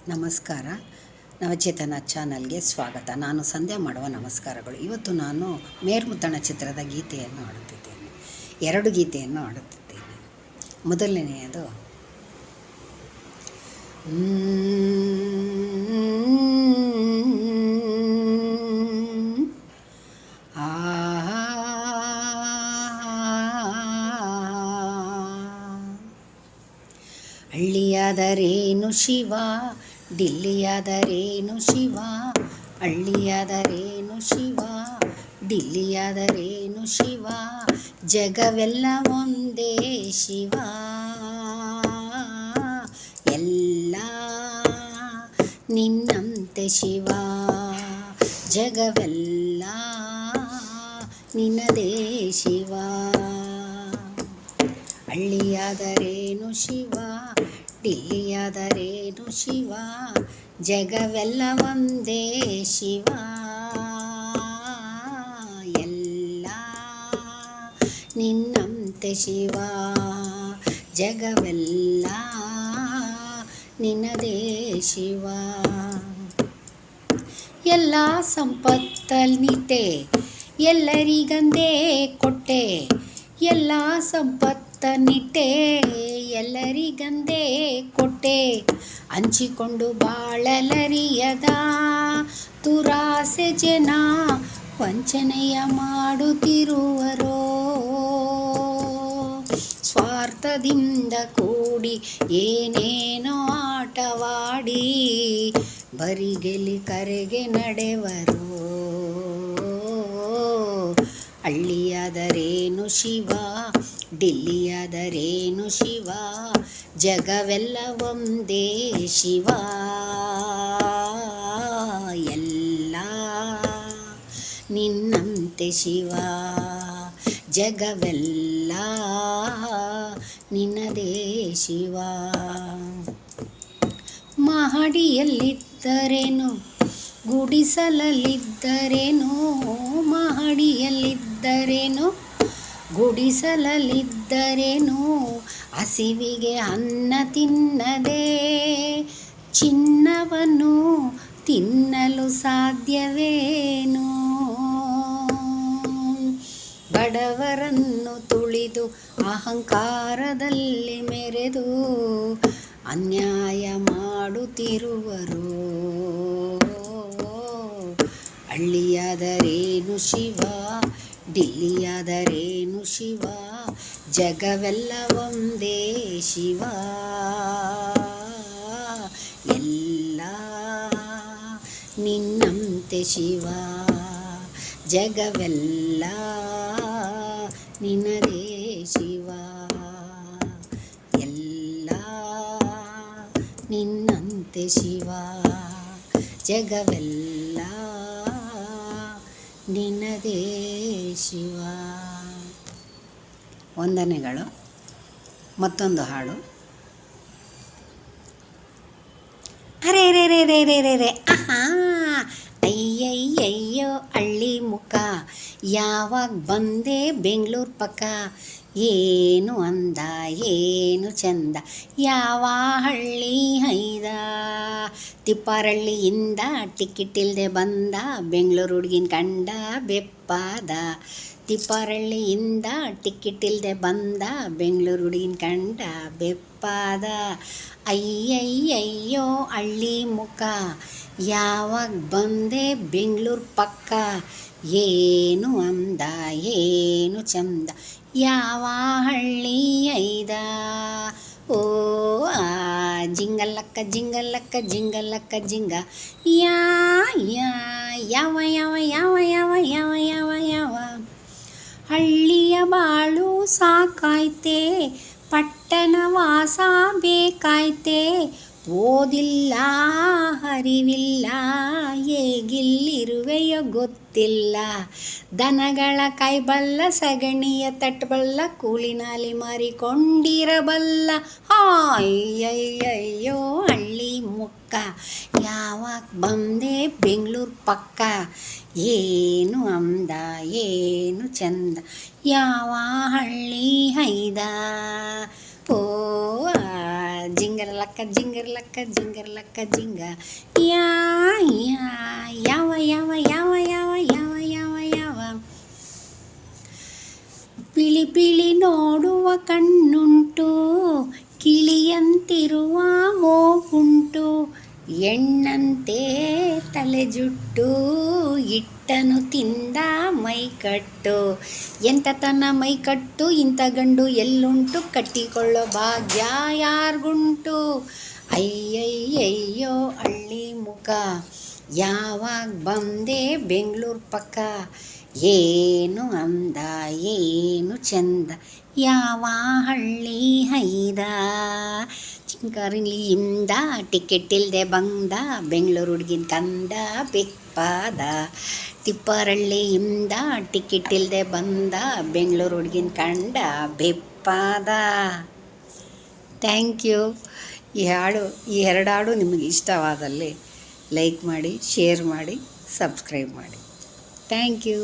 ನಮಸ್ಕಾರ. ನವಚೇತನ ಚಾನಲ್ಗೆ ಸ್ವಾಗತ. ನಾನು ಸಂಧ್ಯಾ ಮಾಡುವ ನಮಸ್ಕಾರಗಳು. ಇವತ್ತು ನಾನು ಮೇರ್ಮುತ್ತಣ ಚಿತ್ರದ ಗೀತೆಯನ್ನು ಹಾಡುತ್ತಿದ್ದೇನೆ. 2 ಗೀತೆಯನ್ನು ಹಾಡುತ್ತಿದ್ದೇನೆ. ಮೊದಲನೆಯದು ಹಳ್ಳಿಯಾದರೇನು ಶಿವ, ಡಿಲ್ಲಿಯಾದರೇನು ಶಿವ, ಹಳ್ಳಿಯಾದರೇನು ಶಿವ, ಡಿಲ್ಲಿಯಾದರೇನು ಶಿವ, ಜಗವೆಲ್ಲ ಒಂದೇ ಶಿವ, ಎಲ್ಲ ನಿನ್ನಂತೆ ಶಿವ, ಜಗವೆಲ್ಲ ನಿನ್ನದೇ ಶಿವ. ಹಳ್ಳಿಯಾದರೇನು ಶಿವ, ಡಿಲ್ಲಿಯಾದರೇನು ಶಿವ, ಜಗವೆಲ್ಲ ಒಂದೇ ಶಿವ, ಎಲ್ಲ ನಿನ್ನಂತೆ ಶಿವ, ಜಗವೆಲ್ಲ ನಿನ್ನದೇ ಶಿವ. ಎಲ್ಲ ಸಂಪತ್ತಲ್ಲಿಟ್ಟೆ, ಎಲ್ಲರಿಗಂದೇ ಕೊಟ್ಟೆ, ಎಲ್ಲ ಸಂಪತ್ತನ್ನಿಟ್ಟೆ, ಎಲ್ಲರಿಗಂದೇ ಕೊಟ್ಟೆ, ಹಂಚಿಕೊಂಡು ಬಾಳಲರಿಯದ ದುರಾಸೆ ಜನ ವಂಚನೆಯ ಮಾಡುತ್ತಿರುವರೋ, ಸ್ವಾರ್ಥದಿಂದ ಕೂಡಿ ಏನೇನೋ ಆಟವಾಡಿ ಬರಿಗೆಲಿ ಕರೆಗೆ ನಡೆವರು. ಹಳ್ಳಿಯಾದರೇನು ಶಿವ, ಡಿಲ್ಲಿಯಾದರೇನು ಶಿವ, ಜಗವೆಲ್ಲ ಒಂದೇ ಶಿವ, ಎಲ್ಲ ನಿನ್ನಂತೆ ಶಿವ, ಜಗವೆಲ್ಲ ನಿನ್ನದೇ ಶಿವ. ಮಹಡಿಯಲ್ಲಿದ್ದರೇನು, ಗುಡಿಸಲಲ್ಲಿದ್ದರೇನು, ಮಹಡಿಯಲ್ಲಿದ್ದರೇನು, ಗುಡಿಸಲಲ್ಲಿದ್ದರೇನು, ಹಸಿವಿಗೆ ಅನ್ನ ತಿನ್ನದೆ ಚಿನ್ನವನ್ನು ತಿನ್ನಲು ಸಾಧ್ಯವೇನು, ಬಡವರನ್ನು ತುಳಿದು ಅಹಂಕಾರದಲ್ಲಿ ಮೆರೆದು ಅನ್ಯಾಯ ಮಾಡುತ್ತಿರುವರು. ಹಳ್ಳಿಯಾದರೇನು ಶಿವ, ಡಿಲ್ಲಿಯಾದರೇನು ಶಿವ, ಜಗವೆಲ್ಲ ಒಂದೇ ಶಿವ, ಎಲ್ಲ ನಿನ್ನಂತೆ ಶಿವ, ಜಗವೆಲ್ಲ ನಿನ್ನದೇ ಶಿವ, ಎಲ್ಲ ನಿನ್ನಂತೆ ಶಿವ, ಜಗವೆಲ್ಲ ನಿನ್ನದೇ ಶಿವ. ವಂದನೆಗಳು. ಮತ್ತೊಂದು ಹಾಡು. ಅರೆ ರೇ ರೇ ರೇ ರೇ ರೇ ರೇ ಆಹಾ, ಅಯ್ಯಯ್ಯಯ್ಯೋ ಹಳ್ಳಿ ಮುಖ, ಯಾವಾಗ ಬಂದೆ ಬೆಂಗಳೂರು ಪಕ್ಕ, ಏನು ಅಂದ ಏನು ಚಂದ, ಯಾವ ಹಳ್ಳಿ ಹೈದ, ತಿಪ್ಪಾರಳ್ಳಿಯಿಂದ ಟಿಕೆಟ್ ಇಲ್ಲದೆ ಬಂದ, ಬೆಂಗಳೂರು ಹುಡುಗಿನ ಕಂಡ ಬೆಪ್ಪಾದ, ತಿಪ್ಪಾರಳ್ಳಿಯಿಂದ ಟಿಕೆಟ್ ಇಲ್ಲದೆ ಬಂದ, ಬೆಂಗಳೂರು ಹುಡುಗಿನ ಕಂಡ ಬೆಪ್ಪಾದ. ಅಯ್ಯಯ್ಯಯ್ಯೋ ಹಳ್ಳಿ ಮುಖ, ಯಾವಾಗ ಬಂದೆ ಬೆಂಗಳೂರು ಪಕ್ಕ, ಏನು ಅಂದ ಏನು ಚಂದ, ಯಾವ ಹಳ್ಳಿ ಐದ. ಓ ಆ ಜಿಂಗಲಕ್ಕ ಜಿಂಗಲಕ್ಕ ಜಿಂಗಲಕ್ಕ ಜಿಂಗ, ಯಾ ಯಾ ಯಾವ ಯಾವ ಯಾವ ಯಾವ ಯಾವ ಯಾವ ಯಾವ, ಹಳ್ಳಿಯ ಬಾಳು ಸಾಕಾಯ್ತೆ, ಪಟ್ಟಣ ವಾಸ ಬೇಕಾಯ್ತೆ, ಓದಿಲ್ಲ ಅರಿವಿಲ್ಲ, ಹೇಗಿಲ್ಲಿರುವೆಯೋ ಗೊತ್ತಿಲ್ಲ, ದನಗಳ ಕೈಬಲ್ಲ, ಸಗಣಿಯ ತಟ್ಟಬಲ್ಲ, ಕೂಲಿನಾಲಿ ಮಾರಿಕೊಂಡಿರಬಲ್ಲ, ಅಯ್ಯಯ್ಯಯ್ಯೋ ಹಳ್ಳಿ ಮುಕ್ಕ, ಯಾವಾಗ ಬಂದೆ ಬೆಂಗಳೂರು ಪಕ್ಕ, ಏನು ಅಂದ ಏನು ಚಂದ, ಯಾವ ಹಳ್ಳಿ ಹೈದ. ಪೋ ಜಿಂಗರ್ಲಕ್ಕ ಜಿಂಗರ್ಲಕ್ಕ ಜಿಂಗರ್ಲಕ್ಕ ಜಿಂಗ ಯಾ ಯಾ ಯಾವ ಯಾವ ಯಾವ ಯಾವ ಯಾವ ಯಾವ ಯಾವ ಪಿಳಿ ಪಿಳಿ ನೋಡುವ ಕಣ್ಣುಂಟು ಕಿಳಿಯಂತಿರುವ ಮೂಗುಂಟು ಎಣ್ಣಂತೆ ತಲೆ ಜುಟ್ಟು ಇಟ್ಟನು ತಿಂದ ಮೈಕಟ್ಟು ಎಂತತನ ಮೈಕಟ್ಟು ಇಂಥ ಗಂಡು ಎಲ್ಲುಂಟು ಕಟ್ಟಿಕೊಳ್ಳೋ ಭಾಗ್ಯ ಯಾರ್ಗುಂಟು ಅಯ್ಯಯ್ಯಯ್ಯೋ ಹಳ್ಳಿ ಮುಖ ಯಾವಾಗ ಬಂದೆ ಬೆಂಗಳೂರು ಪಕ್ಕ ಏನು ಅಂದ ಏನು ಚಂದ ಯಾವ ಹಳ್ಳಿ ಹೈದ ಚಿಂಕರಿಲಿಂದ ಟಿಕೆಟ್ ಇಲ್ಲದೆ ಬಂದ ಬೆಂಗಳೂರು ಹುಡುಗಿನ ಕಂದ ಬೆಕ್ಪಾದ ತಿಪ್ಪರಳ್ಳಿಯಿಂದ ಟಿಕೆಟ್ ಇಲ್ಲದೆ ಬಂದ ಬೆಂಗಳೂರು ಹುಡುಗಿನ ಕಂಡ ಬೆಪ್ಪಾದ. Thank you. ಈ ಎರಡು ಹಾಡು ನಿಮಗೆ ಇಷ್ಟವಾದಲ್ಲಿ ಲೈಕ್ ಮಾಡಿ, ಶೇರ್ ಮಾಡಿ, ಸಬ್ಸ್ಕ್ರೈಬ್ ಮಾಡಿ. Thank you.